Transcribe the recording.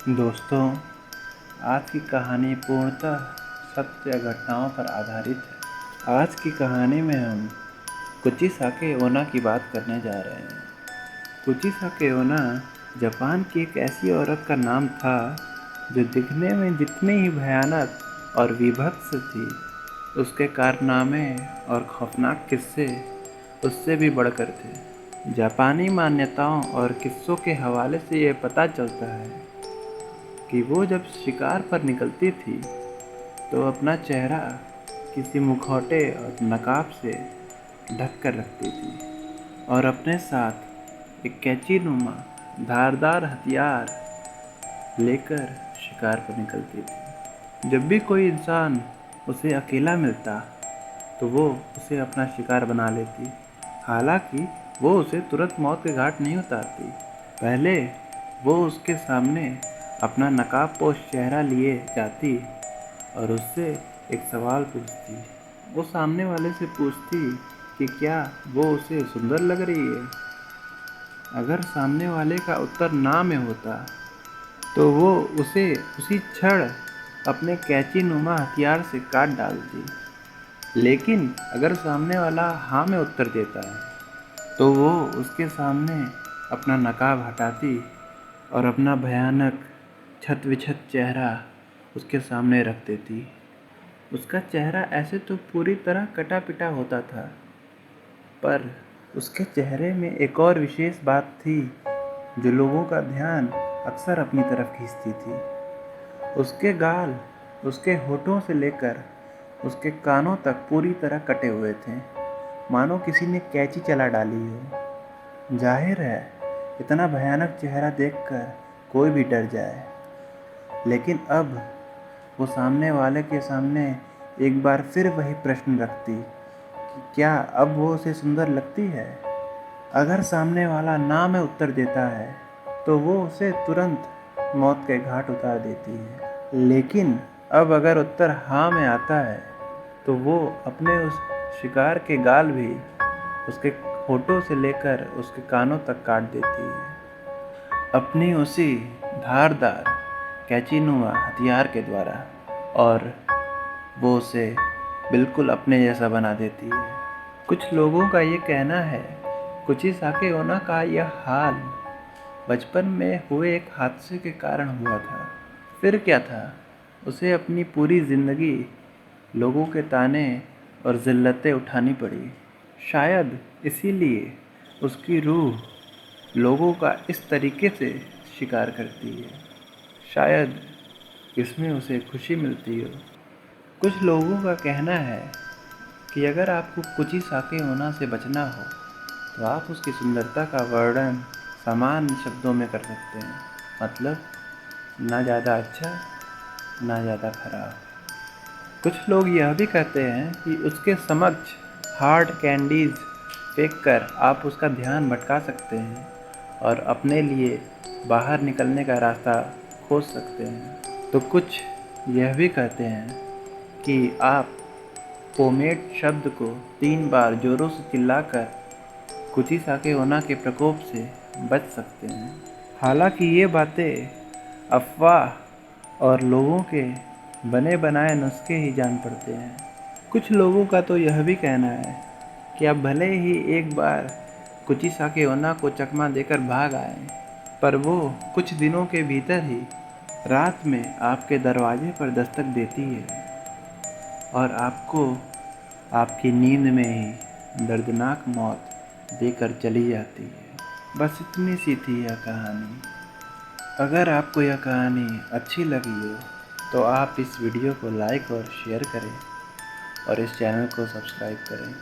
दोस्तों, आज की कहानी पूर्णतः सत्य घटनाओं पर आधारित है। आज की कहानी में हम कुचिसाके ओना की बात करने जा रहे हैं। कुचिसाके ओना जापान की एक ऐसी औरत का नाम था जो दिखने में जितनी ही भयानक और विभत्स थी, उसके कारनामे और खौफनाक किस्से उससे भी बढ़कर थे। जापानी मान्यताओं और किस्सों के हवाले से ये पता चलता है कि वो जब शिकार पर निकलती थी तो अपना चेहरा किसी मुखौटे और नकाब से ढक कर रखती थी और अपने साथ एक कैंची नुमा धारदार हथियार लेकर शिकार पर निकलती थी। जब भी कोई इंसान उसे अकेला मिलता तो वो उसे अपना शिकार बना लेती। हालांकि वो उसे तुरंत मौत के घाट नहीं उतारती। पहले वो उसके सामने अपना नकाबपोश चेहरा लिए जाती और उससे एक सवाल पूछती। वो सामने वाले से पूछती कि क्या वो उसे सुंदर लग रही है। अगर सामने वाले का उत्तर ना में होता तो वो उसे उसी क्षण अपने कैंची नुमा हथियार से काट डालती। लेकिन अगर सामने वाला हाँ में उत्तर देता है तो वो उसके सामने अपना नकाब हटाती और अपना भयानक छत-विछत चेहरा उसके सामने रख देती। उसका चेहरा ऐसे तो पूरी तरह कटा-पिटा होता था, पर उसके चेहरे में एक और विशेष बात थी जो लोगों का ध्यान अक्सर अपनी तरफ खींचती थी। उसके गाल उसके होठों से लेकर उसके कानों तक पूरी तरह कटे हुए थे, मानो किसी ने कैंची चला डाली हो। जाहिर है, इतना भयानक चेहरा देखकर कोई भी डर जाए। लेकिन अब वो सामने वाले के सामने एक बार फिर वही प्रश्न रखती कि क्या अब वो उसे सुंदर लगती है। अगर सामने वाला ना में उत्तर देता है तो वो उसे तुरंत मौत के घाट उतार देती है। लेकिन अब अगर उत्तर हाँ में आता है तो वो अपने उस शिकार के गाल भी उसके होठों से लेकर उसके कानों तक काट देती है, अपनी उसी धारदार कैंचीनुमा हथियार के द्वारा। और वो उसे बिल्कुल अपने जैसा बना देती है। कुछ लोगों का ये कहना है कुचिसाके ओना का यह हाल बचपन में हुए एक हादसे के कारण हुआ था। फिर क्या था, उसे अपनी पूरी ज़िंदगी लोगों के ताने और ज़िल्लतें उठानी पड़ी। शायद इसीलिए उसकी रूह लोगों का इस तरीके से शिकार करती है। शायद इसमें उसे खुशी मिलती हो। कुछ लोगों का कहना है कि अगर आपको कुचिसाके ओना से बचना हो तो आप उसकी सुंदरता का वर्णन सामान्य शब्दों में कर सकते हैं। मतलब, ना ज़्यादा अच्छा, ना ज़्यादा खराब। कुछ लोग यह भी कहते हैं कि उसके समक्ष हार्ड कैंडीज़ फेंक कर आप उसका ध्यान भटका सकते हैं और अपने लिए बाहर निकलने का रास्ता खोज सकते हैं। तो कुछ यह भी कहते हैं कि आप पोमेट शब्द को 3 बार जोरों से चिल्लाकर कुचिसाके ओना के प्रकोप से बच सकते हैं। हालांकि ये बातें अफवाह और लोगों के बने बनाए नुस्खे ही जान पड़ते हैं। कुछ लोगों का तो यह भी कहना है कि आप भले ही एक बार कुचिसाके ओना को चकमा देकर भाग आए, पर वो कुछ दिनों के भीतर ही रात में आपके दरवाजे पर दस्तक देती है और आपको आपकी नींद में ही दर्दनाक मौत देकर चली जाती है। बस इतनी सी थी यह कहानी। अगर आपको यह कहानी अच्छी लगी हो तो आप इस वीडियो को लाइक और शेयर करें और इस चैनल को सब्सक्राइब करें।